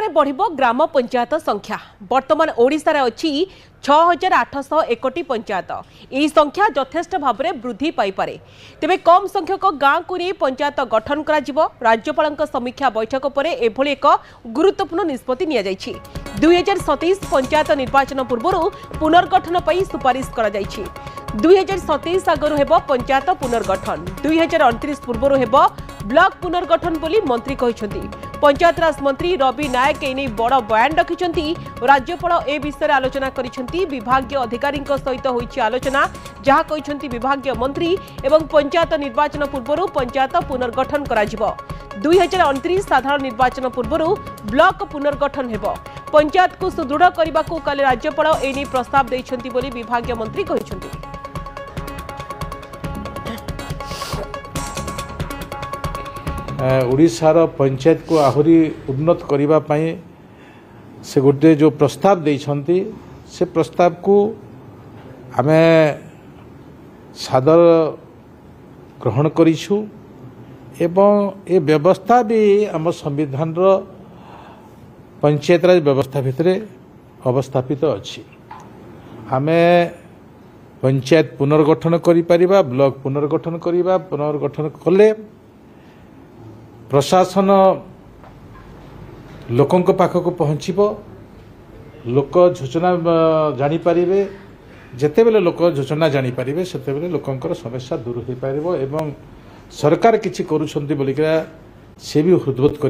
बढ़िबो ग्राम पंचायत संख्या। वर्तमान ओडिशा रे अछि 6801 पंचायत। यह संख्या यथेष्ट भाव में वृद्धि पाई पारे। तेबे कम संख्यक गाँव को नहीं पंचायत गठन करा राज्यपाल समीक्षा बैठक पर एभली एक गुरुत्वपूर्ण निष्पत्ति निया जायछि। 2027 पंचायत निर्वाचन पूर्व पुनर्गठन पर सुपारिश करा जायछि। 2027 आगरु हेबो पंचायत पुनर्गठन, 2029 पूर्व हेबो ब्लॉक पुनर्गठन बोली मंत्री कहिसंती। पंचायतराज मंत्री रवि नायक एने बड़ बयान रखिसंती। राज्यपाल ए विषय आलोचना करिसंती। विभागीय अधिकारी सहित होईछि आलोचना, जहा कहिसंती विभागीय मंत्री एवं पंचायत निर्वाचन पूर्व पंचायत पुनर्गठन कराजिबो। 2029 साधारण निर्वाचन पूर्व ब्लॉक पुनर्गठन हेबो। पंचायत को सुदृढ़ करने को काले राज्यपाल एने प्रस्ताव दैछंती बोली विभागीय मंत्री कहिसंती। ओडिशार पंचायत को आहरी उन्नत करने से गोटे जो प्रस्ताव देइछंती से प्रस्ताव को आमे सादर ग्रहण करिछु एवं ये व्यवस्था भी आम संविधान रो पंचायत राज व्यवस्था भितर अवस्थापित अच्छी। आमे पंचायत पुनर्गठन करि परिबा, ब्लॉक पुनर्गठन करिबा, पुनर्गठन कले प्रशासन लोकों पाखक पहुँचब, लोक योजना जानी पारिबे। जेते बेले लोक योजना जानी पारिबे सेते बेले लोकंकर समस्या दूर हो पारिबो एवं सरकार किछि करूछंती बोलिका से भी हृदबोध करि।